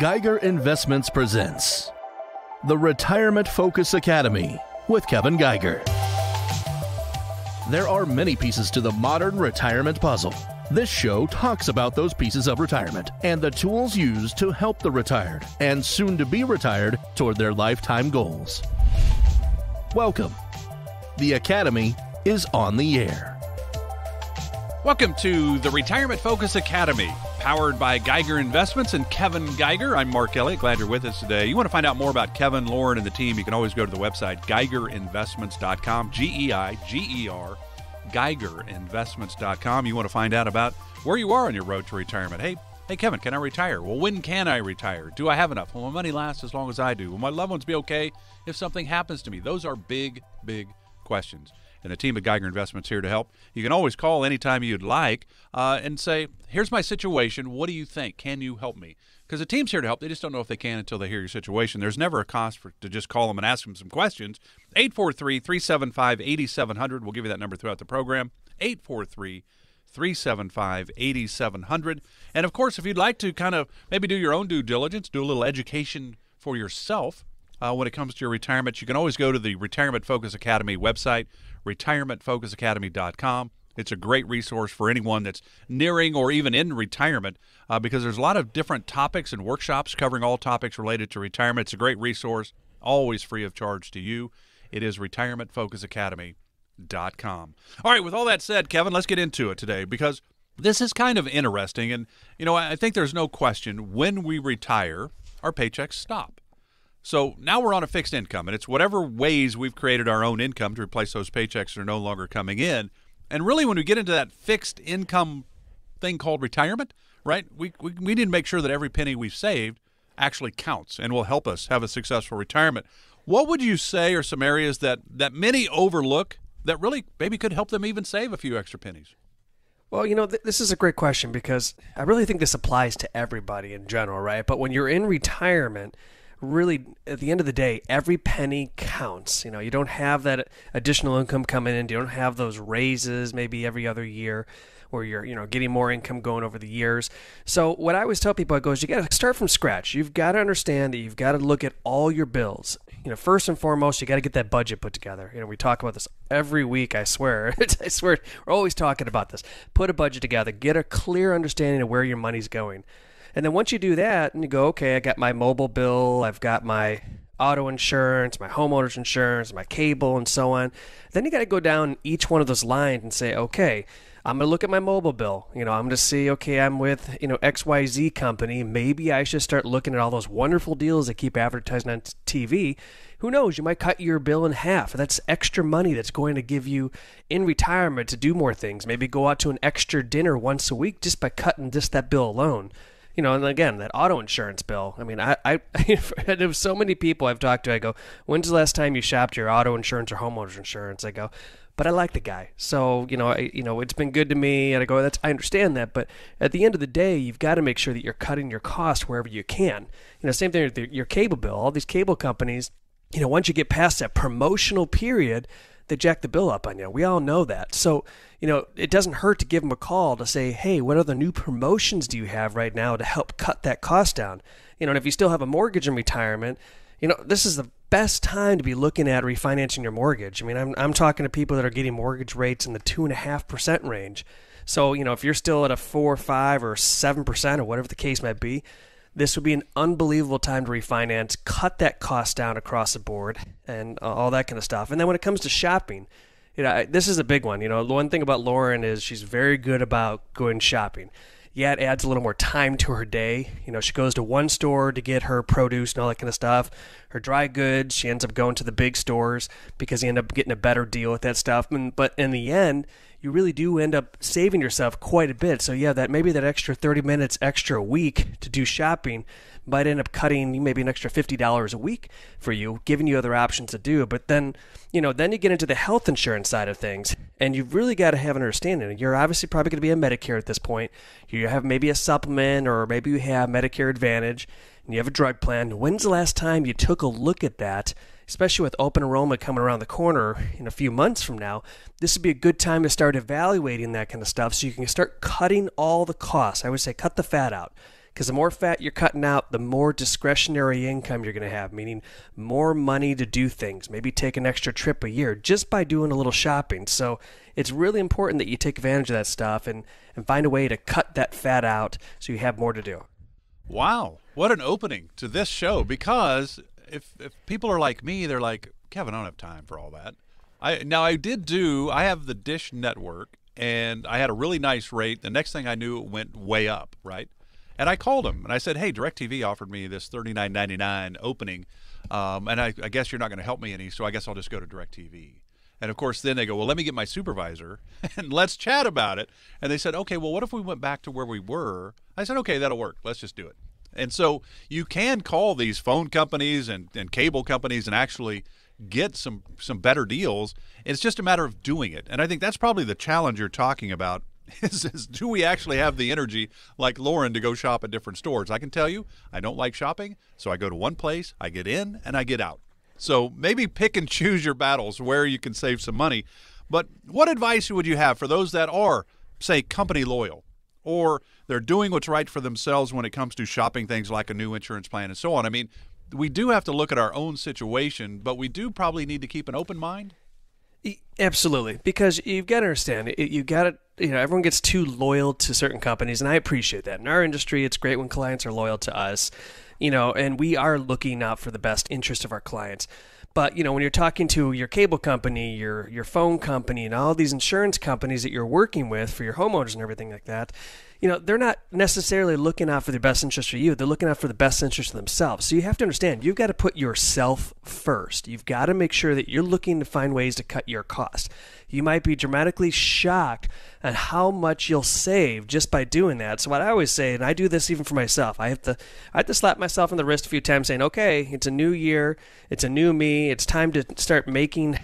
Geiger Investments presents the Retirement Focus Academy with Kevin Geiger. There are many pieces to the modern retirement puzzle. This show talks about those pieces of retirement and the tools used to help the retired and soon to be retired toward their lifetime goals. Welcome. The Academy is on the air. Welcome to the Retirement Focus Academy, powered by Geiger Investments and Kevin Geiger. I'm Mark Elliott. Glad you're with us today. You want to find out more about Kevin, Lauren, and the team, you can always go to the website, GeigerInvestments.com, G-E-I-G-E-R, GeigerInvestments.com. You want to find out about where you are on your road to retirement. Hey, Kevin, can I retire? Well, when can I retire? Do I have enough? Will my money last as long as I do? Will my loved ones be okay if something happens to me? Those are big, big questions. And a team of Geiger Investments here to help. You can always call anytime you'd like and say, here's my situation. What do you think? Can you help me? Because the team's here to help. They just don't know if they can until they hear your situation. There's never a cost to just call them and ask them some questions. 843-375-8700. We'll give you that number throughout the program. 843-375-8700. And, of course, if you'd like to kind of maybe do your own due diligence, do a little education for yourself when it comes to your retirement, you can always go to the Retirement Focus Academy website, retirementfocusacademy.com. It's a great resource for anyone that's nearing or even in retirement because there's a lot of different topics and workshops covering all topics related to retirement. It's a great resource, always free of charge to you. It is retirementfocusacademy.com. All right, with all that said, Kevin, let's get into it today because this is kind of interesting. And, I think there's no question when we retire, our paychecks stop. So now we're on a fixed income, and it's whatever ways we've created our own income to replace those paychecks that are no longer coming in. And really, when we get into that fixed income thing called retirement, right, we need to make sure that every penny we've saved actually counts and will help us have a successful retirement. What would you say are some areas that many overlook that really maybe could help them even save a few extra pennies? Well, this is a great question because I really think this applies to everybody in general, right? But when you're in retirement, really, at the end of the day, every penny counts. You don't have that additional income coming in. You don't have those raises maybe every other year where you're, getting more income going over the years. So what I always tell people, is you got to start from scratch. You've got to understand that you've got to look at all your bills. First and foremost, you got to get that budget put together. We talk about this every week, I swear. I swear, we're always talking about this. Put a budget together. Get a clear understanding of where your money's going. And then once you do that, and you go, okay, I got my mobile bill, I've got my auto insurance, my homeowner's insurance, my cable, and so on. Then you got to go down each one of those lines and say, okay, I'm going to look at my mobile bill. I'm going to see, okay, I'm with, XYZ company. Maybe I should start looking at all those wonderful deals that keep advertising on TV. Who knows? You might cut your bill in half. That's extra money that's going to give you in retirement to do more things. Maybe go out to an extra dinner once a week just by cutting just that bill alone. And again, that auto insurance bill. I mean, I there's so many people I've talked to. I go, when's the last time you shopped your auto insurance or homeowner's insurance? I go, but I like the guy. So, it's been good to me. And I go, I understand that. But at the end of the day, you've got to make sure that you're cutting your costs wherever you can. Same thing with your cable bill. All these cable companies, once you get past that promotional period, they jack the bill up on you. We all know that. So, it doesn't hurt to give them a call to say, hey, what other new promotions do you have right now to help cut that cost down? And if you still have a mortgage in retirement, this is the best time to be looking at refinancing your mortgage. I mean, I'm talking to people that are getting mortgage rates in the 2.5% range. So, if you're still at a 4 or 5 or 7% or whatever the case might be, this would be an unbelievable time to refinance, cut that cost down across the board, and all that kind of stuff. And then when it comes to shopping, this is a big one. The one thing about Lauren is she's very good about going shopping. Yeah, it adds a little more time to her day. She goes to one store to get her produce and all that kind of stuff. Her dry goods, she ends up going to the big stores because you end up getting a better deal with that stuff. But in the end, you really do end up saving yourself quite a bit. So yeah, maybe that extra 30 minutes extra a week to do shopping might end up cutting maybe an extra $50 a week for you, giving you other options to do. But then, then you get into the health insurance side of things, and you've really got to have an understanding. You're obviously probably going to be a Medicare at this point. You have maybe a supplement, or maybe you have Medicare Advantage, and you have a drug plan. When's the last time you took a look at that? Especially with open enrollment coming around the corner in a few months from now, this would be a good time to start evaluating that kind of stuff so you can start cutting all the costs. I would say cut the fat out. Because the more fat you're cutting out, the more discretionary income you're going to have, meaning more money to do things, maybe take an extra trip a year just by doing a little shopping. So it's really important that you take advantage of that stuff and find a way to cut that fat out so you have more to do. Wow, what an opening to this show, because if people are like me, they're like, Kevin, I don't have time for all that. I have the Dish Network, and I had a really nice rate. The next thing I knew, it went way up, right? And I called them, and I said, hey, DirecTV offered me this $39.99 opening, and I guess you're not going to help me any, so I guess I'll just go to DirecTV. And, of course, then they go, well, let me get my supervisor, and let's chat about it. And they said, okay, well, what if we went back to where we were? I said, okay, that'll work. Let's just do it. And so you can call these phone companies and cable companies and actually get some better deals. It's just a matter of doing it. And I think that's probably the challenge you're talking about is do we actually have the energy like Lauren to go shop at different stores? I can tell you, I don't like shopping, so I go to one place, I get in, and I get out. So maybe pick and choose your battles where you can save some money. But what advice would you have for those that are, say, company loyal, or they're doing what's right for themselves when it comes to shopping things like a new insurance plan and so on? I mean, we do have to look at our own situation, but we do probably need to keep an open mind. Absolutely, because you've got to understand, everyone gets too loyal to certain companies, and I appreciate that. In our industry, it's great when clients are loyal to us, and we are looking out for the best interest of our clients. But, when you're talking to your cable company, your phone company, and all these insurance companies that you're working with for your homeowners and everything like that, they're not necessarily looking out for the best interest for you. They're looking out for the best interest of themselves. So you have to understand, you've got to put yourself first. You've got to make sure that you're looking to find ways to cut your cost. You might be dramatically shocked at how much you'll save just by doing that. So what I always say, and I do this even for myself, I have to slap myself on the wrist a few times saying, okay, it's a new year, it's a new me, it's time to start making,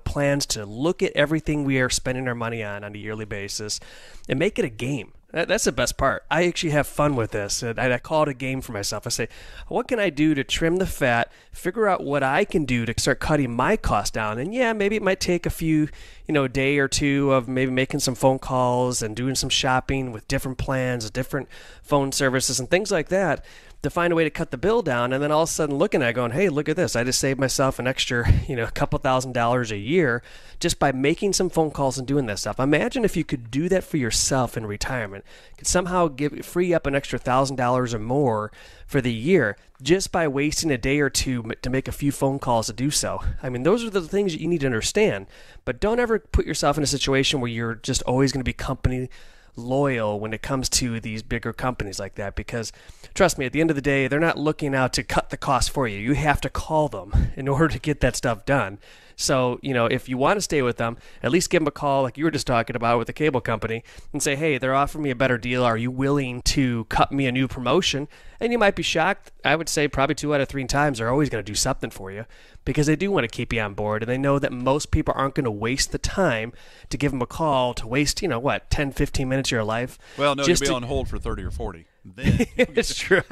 plans to look at everything we are spending our money on a yearly basis and make it a game. That's the best part. I actually have fun with this. And I call it a game for myself. I say, what can I do to trim the fat, figure out what I can do to start cutting my costs down? And yeah, maybe it might take a few, a day or two of maybe making some phone calls and doing some shopping with different plans, different phone services and things like that to find a way to cut the bill down. And then all of a sudden looking at it going, hey, look at this. I just saved myself an extra, a couple $1,000s a year just by making some phone calls and doing that stuff. Imagine if you could do that for yourself in retirement, could somehow free up an extra $1,000 or more for the year just by wasting a day or two to make a few phone calls to do so. I mean, those are the things that you need to understand, but don't ever put yourself in a situation where you're just always going to be company loyal when it comes to these bigger companies like that, because trust me, at the end of the day, they're not looking out to cut the cost for you. You have to call them in order to get that stuff done. So, if you want to stay with them, at least give them a call like you were just talking about with the cable company and say, hey, they're offering me a better deal. Are you willing to cut me a new promotion? And you might be shocked. I would say probably 2 out of 3 times they're always going to do something for you because they do want to keep you on board. And they know that most people aren't going to waste the time to give them a call to waste, 10, 15 minutes of your life. Well, no, you'll be on hold for 30 or 40. Then it's true.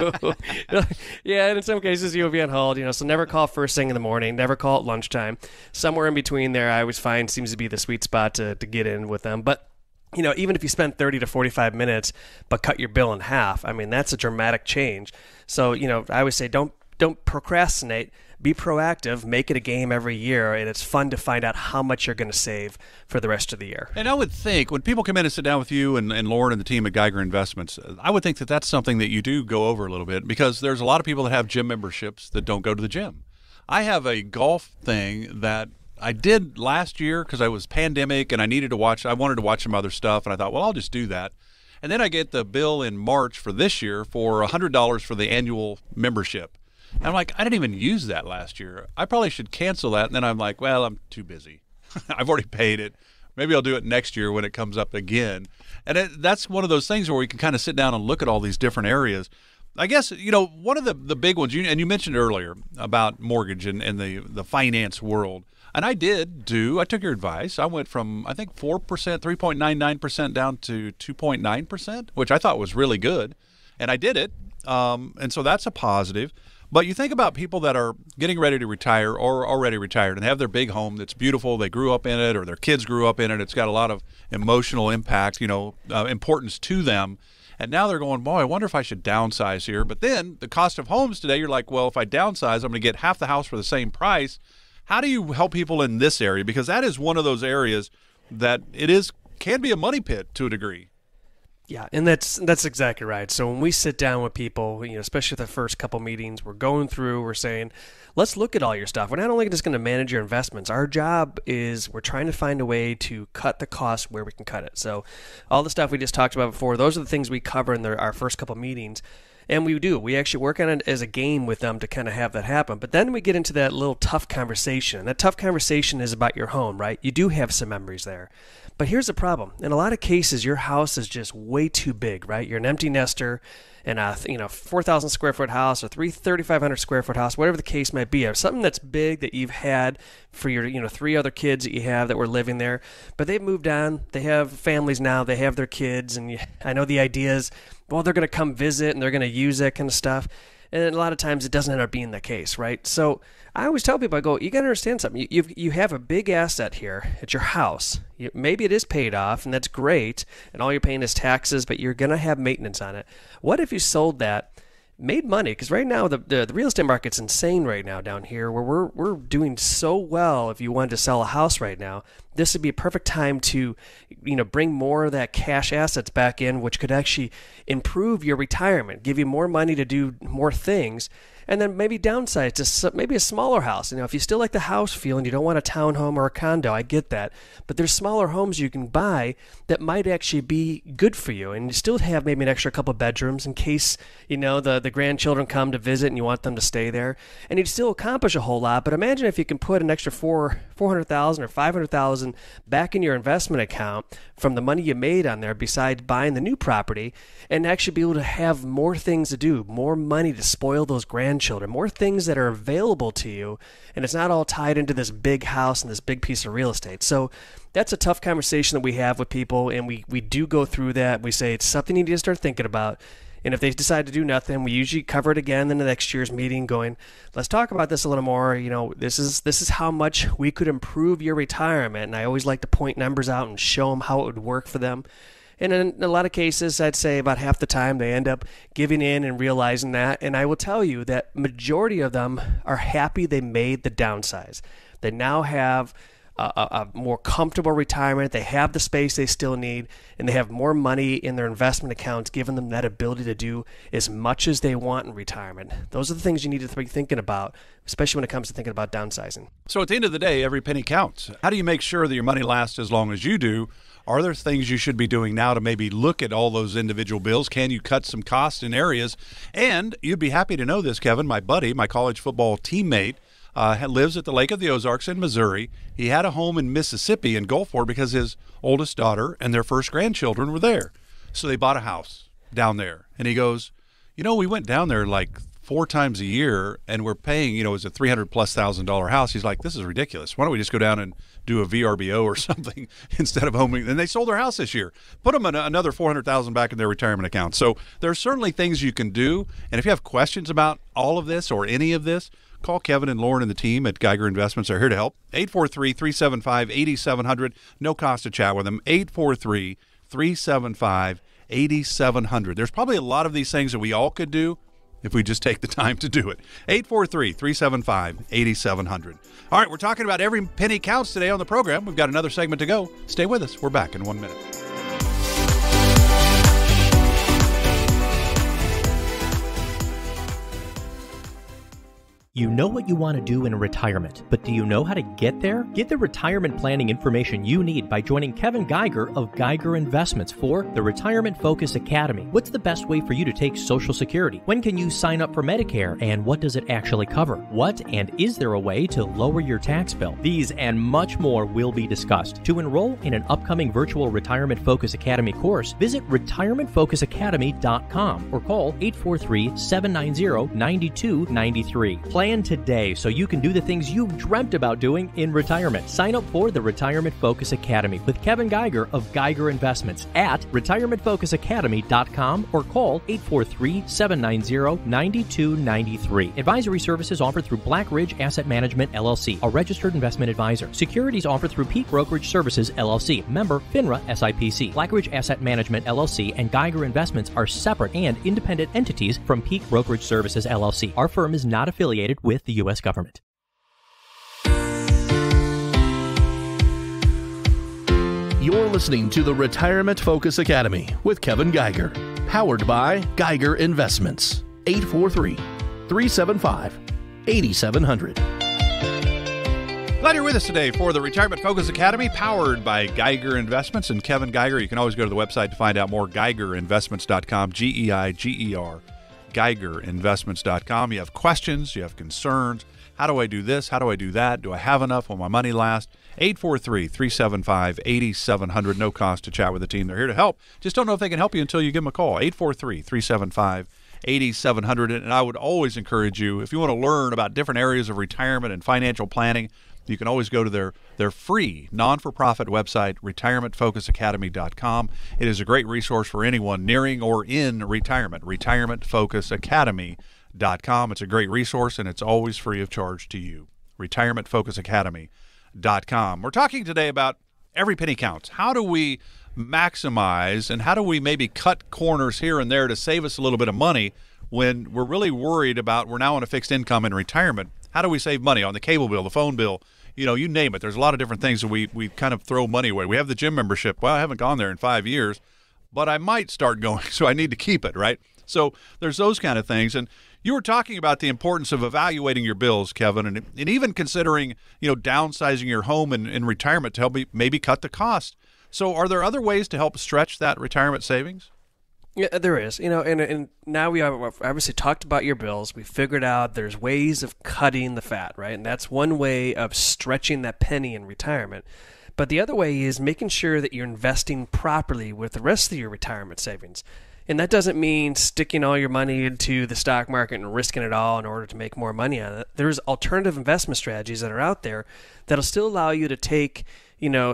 Yeah, and in some cases you'll be on hold, so never call first thing in the morning, never call at lunchtime. Somewhere in between there, I always find seems to be the sweet spot to get in with them. But, even if you spend 30 to 45 minutes but cut your bill in half, I mean, that's a dramatic change. So, I always say don't procrastinate. Be proactive, make it a game every year, and it's fun to find out how much you're going to save for the rest of the year. And I would think when people come in and sit down with you and Lauren and the team at Geiger Investments, I would think that that's something that you do go over a little bit because there's a lot of people that have gym memberships that don't go to the gym. I have a golf thing that I did last year because I was pandemic and I wanted to watch some other stuff, and I thought, well, I'll just do that. And then I get the bill in March for this year for $100 for the annual membership. And I'm like, I didn't even use that last year. I probably should cancel that. And then I'm like, well, I'm too busy. I've already paid it. Maybe I'll do it next year when it comes up again. And that's one of those things where we can kind of sit down and look at all these different areas. I guess, one of the big ones, and you mentioned earlier about mortgage and the finance world. And I took your advice. I went from, I think, 4%, 3.99% down to 2.9%, which I thought was really good. And I did it. And so that's a positive. But you think about people that are getting ready to retire or already retired and have their big home that's beautiful. They grew up in it or their kids grew up in it. It's got a lot of emotional impact, importance to them. And now they're going, boy, I wonder if I should downsize here. But then the cost of homes today, you're like, well, if I downsize, I'm going to get half the house for the same price. How do you help people in this area? Because that is one of those areas that can be a money pit to a degree. Yeah, and that's exactly right. So when we sit down with people, especially the first couple meetings, we're saying, let's look at all your stuff. We're not only just going to manage your investments. Our job is we're trying to find a way to cut the cost where we can cut it. So all the stuff we just talked about before, those are the things we cover in our first couple meetings. And we do. We actually work on it as a game with them to kind of have that happen. But then we get into that little tough conversation. And that tough conversation is about your home, right? You do have some memories there. But here's the problem. In a lot of cases, your house is just way too big, right? You're an empty nester in a 4,000 square foot house or 3,500 square foot house, whatever the case might be, or something that's big that you've had for your 3 other kids that you have that were living there, but they've moved on. They have families now. They have their kids, and I know the idea is, well, they're going to come visit and they're going to use that kind of stuff. And a lot of times it doesn't end up being the case, right? So I always tell people, I go, you got to understand something. You have a big asset here. It's your house. Maybe it is paid off, and that's great, and all you're paying is taxes, but you're going to have maintenance on it. What if you sold that, made money? Because right now the real estate market's insane right now down here, where we're doing so well. If you wanted to sell a house right now, this would be a perfect time to bring more of that cash assets back in, which could actually improve your retirement, give you more money to do more things, and then maybe downsize to maybe a smaller house. If you still like the house feel and you don't want a townhome or a condo, I get that. But there's smaller homes you can buy that might actually be good for you, and you still have maybe an extra couple bedrooms in case the grandchildren come to visit and you want them to stay there. And you'd still accomplish a whole lot. But imagine if you can put an extra $400,000 or $500,000 back in your investment account from the money you made on there, besides buying the new property, and actually be able to have more things to do, more money to spoil those grandchildren, more things that are available to you, and it's not all tied into this big house and this big piece of real estate. So that's a tough conversation that we have with people, and we do go through that. We say it's something you need to start thinking about. And if they decide to do nothing, we usually cover it again in the next year's meeting, going, let's talk about this a little more. This is how much we could improve your retirement. And I always like to point numbers out and show them how it would work for them. And in a lot of cases, I'd say about half the time, they end up giving in and realizing that. And I will tell you that majority of them are happy they made the downsize. They now have a more comfortable retirement. They have the space they still need, and they have more money in their investment accounts, giving them that ability to do as much as they want in retirement. Those are the things you need to be thinking about, especially when it comes to thinking about downsizing. So at the end of the day, every penny counts. How do you make sure that your money lasts as long as you do? Are there things you should be doing now to maybe look at all those individual bills? Can you cut some costs in areas? And you'd be happy to know this, Kevin, my buddy, my college football teammate, lives at the Lake of the Ozarks in Missouri. He had a home in Mississippi in Gulfport because his oldest daughter and their first grandchildren were there. So they bought a house down there. And he goes, we went down there like 4 times a year, and we're paying, it was a $300,000+ house. He's like, this is ridiculous. Why don't we just go down and do a VRBO or something instead of homing? And they sold their house this year. Put them another $400,000 back in their retirement account. So there are certainly things you can do. And if you have questions about all of this or any of this, call Kevin and Lauren and the team at Geiger Investments. They're here to help. 843-375-8700. No cost to chat with them. 843-375-8700. There's probably a lot of these things that we all could do if we just take the time to do it. 843-375-8700. All right, we're talking about every penny counts today on the program. We've got another segment to go. Stay with us. We're back in 1 minute. You know what you want to do in retirement, but do you know how to get there? Get the retirement planning information you need by joining Kevin Geiger of Geiger Investments for the Retirement Focus Academy. What's the best way for you to take Social Security? When can you sign up for Medicare, and what does it actually cover? What and is there a way to lower your tax bill? These and much more will be discussed. To enroll in an upcoming virtual Retirement Focus Academy course, visit retirementfocusacademy.com or call 843-790-9293. Plan today so you can do the things you've dreamt about doing in retirement. Sign up for the Retirement Focus Academy with Kevin Geiger of Geiger Investments at retirementfocusacademy.com or call 843-790-9293. Advisory services offered through Black Ridge Asset Management, LLC, a registered investment advisor. Securities offered through Peak Brokerage Services, LLC, member FINRA SIPC. Black Ridge Asset Management, LLC, and Geiger Investments are separate and independent entities from Peak Brokerage Services, LLC. Our firm is not affiliated with the U.S. government. You're listening to the Retirement Focus Academy with Kevin Geiger, powered by Geiger Investments. 843-375-8700. Glad you're with us today for the Retirement Focus Academy, powered by Geiger Investments and Kevin Geiger. You can always go to the website to find out more, GeigerInvestments.com, G-E-I-G-E-R, GeigerInvestments.com. You have questions, you have concerns. How do I do this? How do I do that? Do I have enough? Will my money last? 843-375-8700. No cost to chat with the team. They're here to help. Just don't know if they can help you until you give them a call. 843-375-8700. And I would always encourage you, if you want to learn about different areas of retirement and financial planning, you can always go to their free non-for-profit website, retirementfocusacademy.com. It is a great resource for anyone nearing or in retirement, retirementfocusacademy.com. It's a great resource, and it's always free of charge to you, retirementfocusacademy.com. We're talking today about every penny counts. How do we maximize, and how do we maybe cut corners here and there to save us a little bit of money when we're really worried about we're now on a fixed income in retirement? How do we save money on the cable bill, the phone bill, you name it? There's a lot of different things that we kind of throw money away. We have the gym membership. Well, I haven't gone there in 5 years, but I might start going, so I need to keep it, right? So there's those kind of things. And you were talking about the importance of evaluating your bills, Kevin, and even considering, downsizing your home in retirement to help maybe cut the cost. So are there other ways to help stretch that retirement savings? Yeah, there is. And now we have obviously talked about your bills. We figured out there's ways of cutting the fat, right? And that's one way of stretching that penny in retirement. But the other way is making sure that you're investing properly with the rest of your retirement savings. And that doesn't mean sticking all your money into the stock market and risking it all in order to make more money on it. There's alternative investment strategies that are out there that'll still allow you to take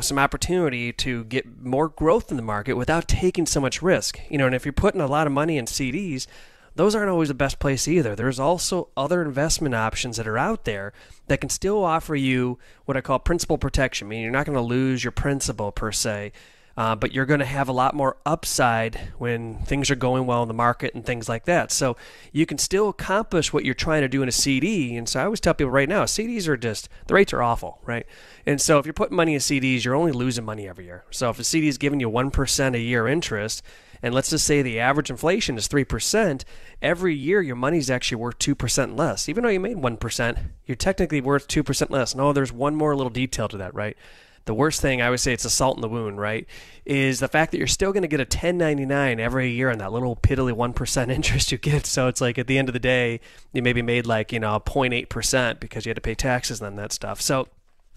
some opportunity to get more growth in the market without taking so much risk. And if you're putting a lot of money in CDs, those aren't always the best place either. There's also other investment options that are out there that can still offer you what I call principal protection. Meaning you're not going to lose your principal per se, but you're going to have a lot more upside when things are going well in the market and things like that. So you can still accomplish what you're trying to do in a CD. And so I always tell people right now, CDs are the rates are awful, right? And so if you're putting money in CDs, you're only losing money every year. So if a CD is giving you 1% a year interest, and let's just say the average inflation is 3%, every year your money's actually worth 2% less. Even though you made 1%, you're technically worth 2% less. No, there's one more little detail to that, right? The worst thing, I would say it's a salt in the wound, right, is the fact that you're still going to get a 1099 every year on that little piddly 1% interest you get. So it's like at the end of the day, you maybe made 0.8% because you had to pay taxes on that stuff. So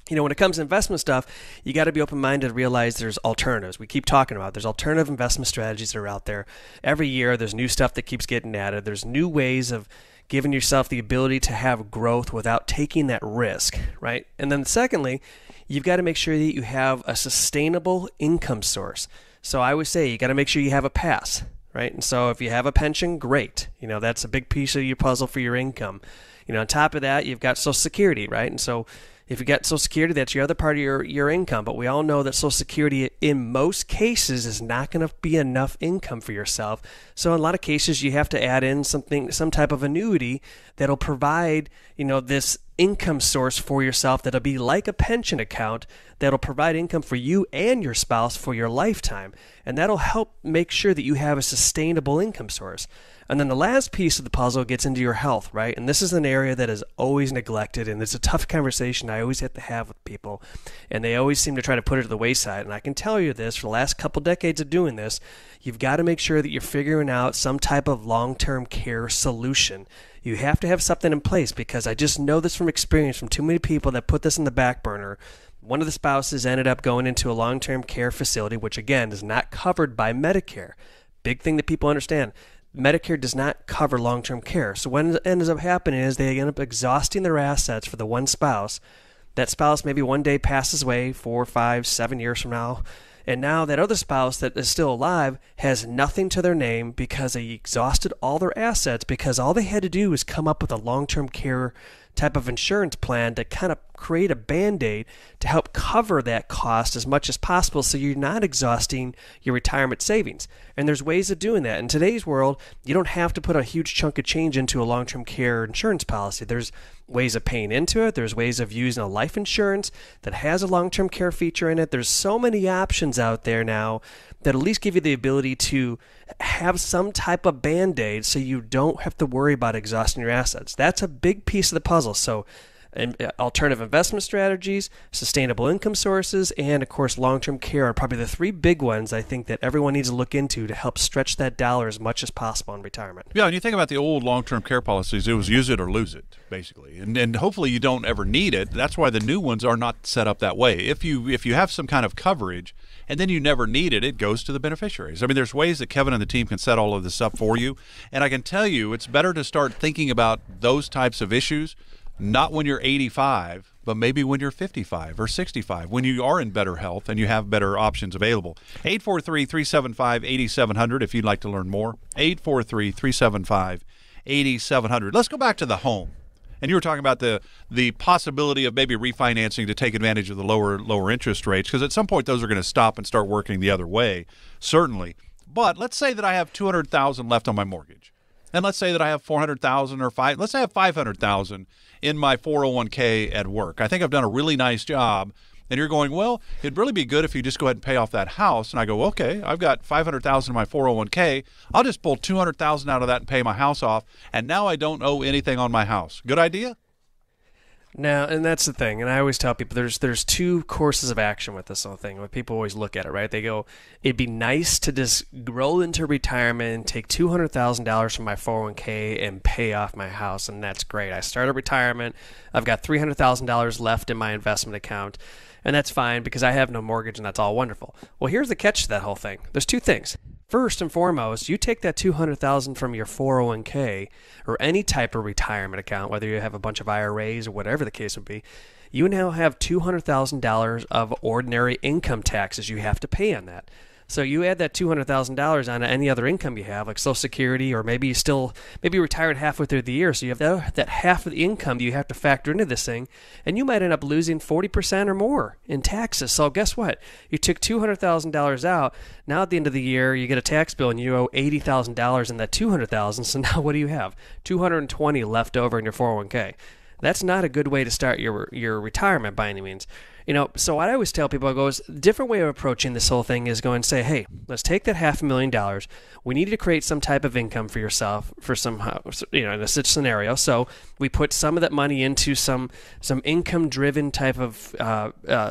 when it comes to investment stuff, you got to be open-minded to realize there's alternatives. We keep talking about there's alternative investment strategies that are out there. Every year there's new stuff that keeps getting added. There's new ways of giving yourself the ability to have growth without taking that risk, right? And then secondly, you've got to make sure that you have a sustainable income source. So I would say you got to make sure you have a pass, right? And so if you have a pension, great. That's a big piece of your puzzle for your income. On top of that, you've got Social Security, right? And so if you got Social Security, that's your other part of your income. But we all know that Social Security, in most cases, is not going to be enough income for yourself. So in a lot of cases, you have to add in some type of annuity that'll provide, this income source for yourself that'll be like a pension account that'll provide income for you and your spouse for your lifetime. And that'll help make sure that you have a sustainable income source. And then the last piece of the puzzle gets into your health, right? And this is an area that is always neglected, and it's a tough conversation I always have to have with people, and they always seem to try to put it to the wayside. And I can tell you this, for the last couple decades of doing this, you've got to make sure that you're figuring out some type of long-term care solution. You have to have something in place, because I just know this from experience from too many people that put this in the back burner. One of the spouses ended up going into a long-term care facility, which again is not covered by Medicare. Big thing that people understand. Medicare does not cover long-term care. So what ends up happening is they end up exhausting their assets for the one spouse. That spouse maybe one day passes away 4, 5, 7 years from now. And now that other spouse that is still alive has nothing to their name because they exhausted all their assets because all they had to do was come up with a long-term care type of insurance plan to kind of create a Band-Aid to help cover that cost as much as possible so you're not exhausting your retirement savings. And there's ways of doing that. In today's world, you don't have to put a huge chunk of change into a long-term care insurance policy. There's ways of paying into it. There's ways of using a life insurance that has a long-term care feature in it. There's so many options out there now that at least give you the ability to have some type of Band-Aid so you don't have to worry about exhausting your assets. That's a big piece of the puzzle. So alternative investment strategies, sustainable income sources, and of course long-term care are probably the three big ones I think that everyone needs to look into to help stretch that dollar as much as possible in retirement. Yeah, and you think about the old long-term care policies, it was use it or lose it, basically. And hopefully you don't ever need it. That's why the new ones are not set up that way. If you have some kind of coverage and then you never need it, it goes to the beneficiaries. I mean, there's ways that Kevin and the team can set all of this up for you. And I can tell you it's better to start thinking about those types of issues not when you're 85, but maybe when you're 55 or 65, when you are in better health and you have better options available. 843-375-8700 if you'd like to learn more. 843-375-8700. Let's go back to the home. And you were talking about the possibility of maybe refinancing to take advantage of the lower interest rates, because at some point those are going to stop and start working the other way, certainly. But let's say that I have $200,000 left on my mortgage. And let's say that I have $400,000 or let's say I have $500,000 in my 401k at work. I think I've done a really nice job. And you're going, well, it'd really be good if you just go ahead and pay off that house. And I go, okay, I've got $500,000 in my 401k. I'll just pull $200,000 out of that and pay my house off. And now I don't owe anything on my house. Good idea? Now, and that's the thing, and I always tell people there's two courses of action with this whole thing. When people always look at it, right? They go, it'd be nice to just roll into retirement and take $200,000 from my 401k and pay off my house, and that's great. I started retirement. I've got $300,000 left in my investment account, and that's fine because I have no mortgage, and that's all wonderful. Well, here's the catch to that whole thing. There's two things. First and foremost, you take that $200,000 from your 401k or any type of retirement account, whether you have a bunch of IRAs or whatever the case would be, you now have $200,000 of ordinary income taxes you have to pay on that. So you add that $200,000 on any other income you have, like Social Security, or maybe you retired halfway through the year, so you have that half of the income you have to factor into this thing, and you might end up losing 40% or more in taxes. So guess what? You took $200,000 out. Now at the end of the year, you get a tax bill and you owe $80,000 in that $200,000. So now what do you have? $220 left over in your 401k. That's not a good way to start your retirement by any means. So what I always tell people, I go, a different way of approaching this whole thing is go and say, hey, let's take that $500,000. We need to create some type of income for yourself for somehow, in a such scenario. So we put some of that money into some income-driven type of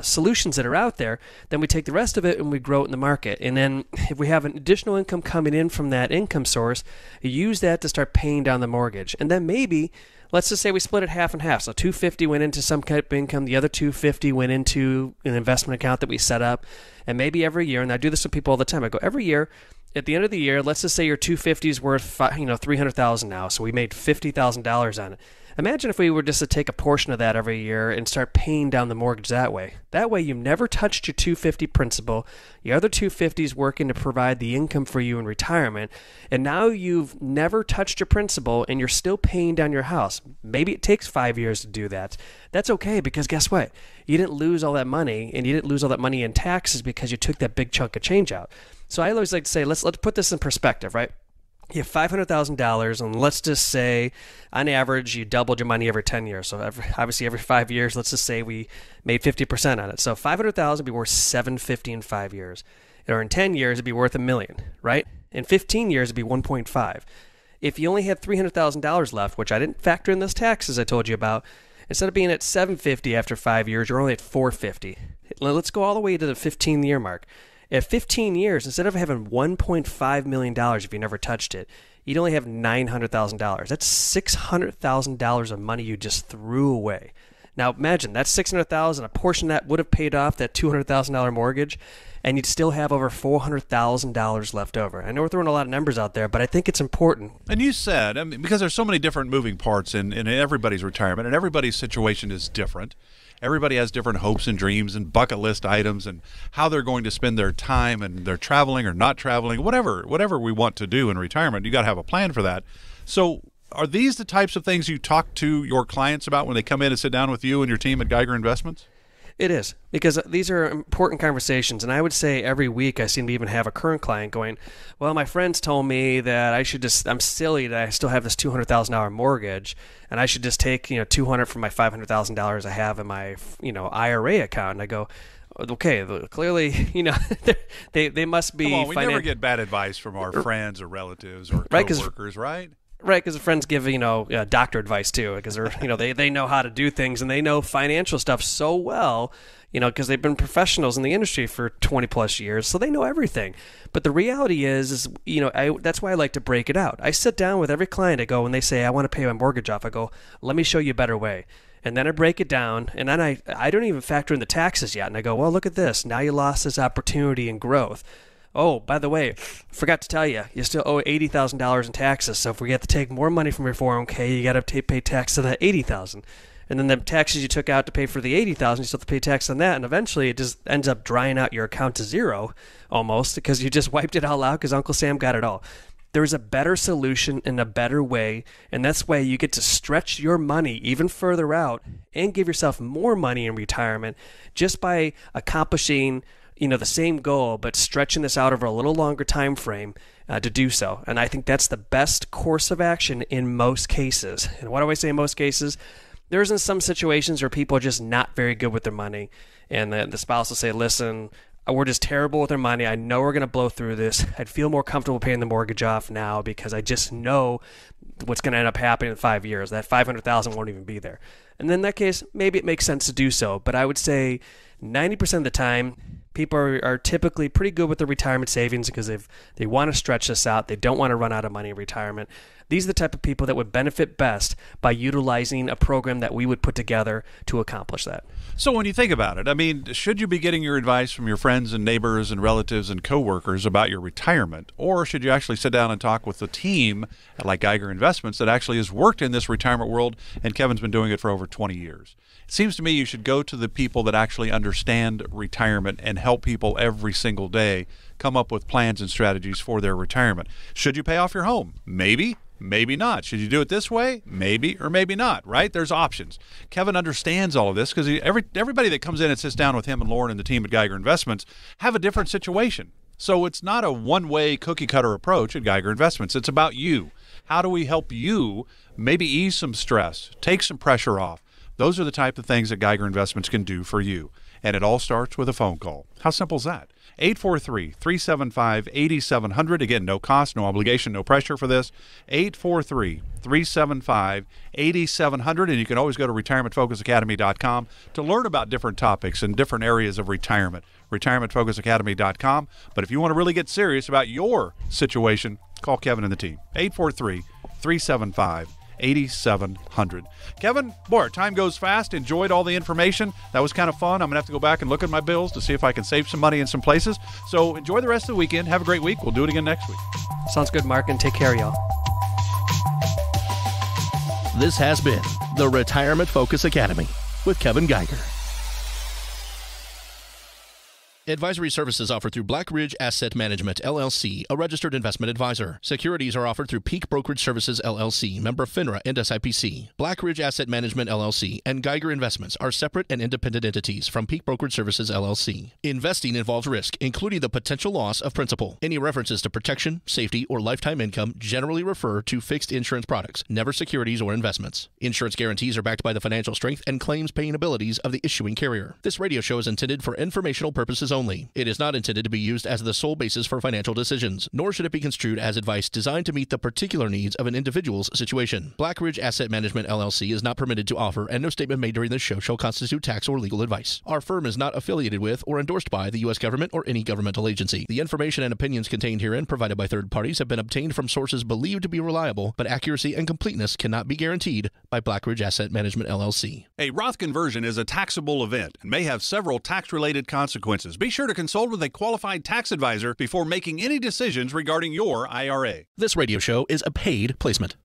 solutions that are out there. Then we take the rest of it and we grow it in the market. And then if we have an additional income coming in from that income source, use that to start paying down the mortgage. And then maybe, let's just say we split it half and half. So $250 went into some kind of income. The other $250 went into an investment account that we set up. And maybe every year, and I do this with people all the time, I go, every year, at the end of the year, let's just say your $250 is worth $300,000 now. So we made $50,000 on it. Imagine if we were just to take a portion of that every year and start paying down the mortgage that way. That way you never touched your $250 principal. Your other $250 is working to provide the income for you in retirement. And now you've never touched your principal and you're still paying down your house. Maybe it takes 5 years to do that. That's okay, because guess what? You didn't lose all that money, and you didn't lose all that money in taxes because you took that big chunk of change out. So I always like to say, let's put this in perspective, right? You have $500,000, and let's just say, on average, you doubled your money every 10 years. So obviously, every 5 years, let's just say we made 50% on it. So $500,000 would be worth $750 in 5 years, or in 10 years, it'd be worth $1 million, right? In 15 years, it'd be 1.5. If you only had $300,000 left, which I didn't factor in those taxes I told you about, instead of being at $750 after 5 years, you're only at $450. Let's go all the way to the 15-year mark. At 15 years, instead of having $1.5 million if you never touched it, you'd only have $900,000. That's $600,000 of money you just threw away. Now imagine that's $600,000. A portion of that would have paid off that $200,000 mortgage, and you'd still have over $400,000 left over. I know we're throwing a lot of numbers out there, but I think it's important. And you said, I mean, because there's so many different moving parts in everybody's retirement, and everybody's situation is different. Everybody has different hopes and dreams and bucket list items and how they're going to spend their time, and they're traveling or not traveling, whatever we want to do in retirement. You got to have a plan for that. So are these the types of things you talk to your clients about when they come in and sit down with you and your team at Geiger Investments? It is, because these are important conversations, and I would say every week I seem to even have a current client going, well, my friends told me that I'm silly that I still have this $200,000 mortgage, and I should just take, $200 from my $500,000 I have in my, IRA account. And I go, okay, clearly, they must be. Come on, we never get bad advice from our friends or relatives or coworkers, right? Right, because the friends give doctor advice too, because they're they know how to do things and they know financial stuff so well, because they've been professionals in the industry for 20 plus years, so they know everything. But the reality is that's why I like to break it out. I sit down with every client. I go, when they say I want to pay my mortgage off, I go, let me show you a better way. And then I break it down, and then I don't even factor in the taxes yet. And I go, well, look at this. Now you lost this opportunity and growth. Oh, by the way, forgot to tell you, you still owe $80,000 in taxes. So if we have to take more money from your 401k, you got to pay tax on that $80,000. And then the taxes you took out to pay for the $80,000, you still have to pay tax on that. And eventually it just ends up drying out your account to zero almost, because you just wiped it all out because Uncle Sam got it all. There's a better solution and a better way, and that's why you get to stretch your money even further out and give yourself more money in retirement just by accomplishing the same goal, but stretching this out over a little longer time frame to do so. And I think that's the best course of action in most cases. And why do I say in most cases? There's in some situations where people are just not very good with their money, and the spouse will say, listen, we're just terrible with our money. I know we're going to blow through this. I'd feel more comfortable paying the mortgage off now because I just know what's going to end up happening in 5 years. That $500,000 won't even be there. And in that case, maybe it makes sense to do so. But I would say 90% of the time, people are typically pretty good with their retirement savings because they want to stretch this out. They don't want to run out of money in retirement. These are the type of people that would benefit best by utilizing a program that we would put together to accomplish that. So when you think about it, I mean, should you be getting your advice from your friends and neighbors and relatives and coworkers about your retirement, or should you actually sit down and talk with the team at like Geiger Investments that actually has worked in this retirement world, and Kevin's been doing it for over 20 years? It seems to me you should go to the people that actually understand retirement and help people every single day come up with plans and strategies for their retirement. Should you pay off your home? Maybe. Maybe not. Should you do it this way? Maybe or maybe not, right? There's options. Kevin understands all of this because everybody that comes in and sits down with him and Lauren and the team at Geiger Investments have a different situation. So it's not a one-way cookie-cutter approach at Geiger Investments. It's about you. How do we help you maybe ease some stress, take some pressure off? Those are the type of things that Geiger Investments can do for you. And it all starts with a phone call. How simple is that? 843-375-8700. Again, no cost, no obligation, no pressure for this. 843-375-8700. And you can always go to retirementfocusacademy.com to learn about different topics and different areas of retirement. retirementfocusacademy.com. But if you want to really get serious about your situation, call Kevin and the team. 843-375-8700. Kevin, boy, time goes fast. Enjoyed all the information. That was kind of fun. I'm going to have to go back and look at my bills to see if I can save some money in some places. So enjoy the rest of the weekend. Have a great week. We'll do it again next week. Sounds good, Mark, and take care, y'all. This has been the Retirement Focus Academy with Kevin Geiger. Advisory services offered through Black Ridge Asset Management, LLC, a registered investment advisor. Securities are offered through Peak Brokerage Services, LLC, member FINRA and SIPC. Black Ridge Asset Management, LLC, and Geiger Investments are separate and independent entities from Peak Brokerage Services, LLC. Investing involves risk, including the potential loss of principal. Any references to protection, safety, or lifetime income generally refer to fixed insurance products, never securities or investments. Insurance guarantees are backed by the financial strength and claims paying abilities of the issuing carrier. This radio show is intended for informational purposes only. only. It is not intended to be used as the sole basis for financial decisions, nor should it be construed as advice designed to meet the particular needs of an individual's situation. Blackridge Asset Management LLC is not permitted to offer, and no statement made during this show shall constitute tax or legal advice. Our firm is not affiliated with or endorsed by the U.S. government or any governmental agency. The information and opinions contained herein provided by third parties have been obtained from sources believed to be reliable, but accuracy and completeness cannot be guaranteed by Blackridge Asset Management LLC. A Roth conversion is a taxable event and may have several tax-related consequences. Be sure to consult with a qualified tax advisor before making any decisions regarding your IRA. This radio show is a paid placement.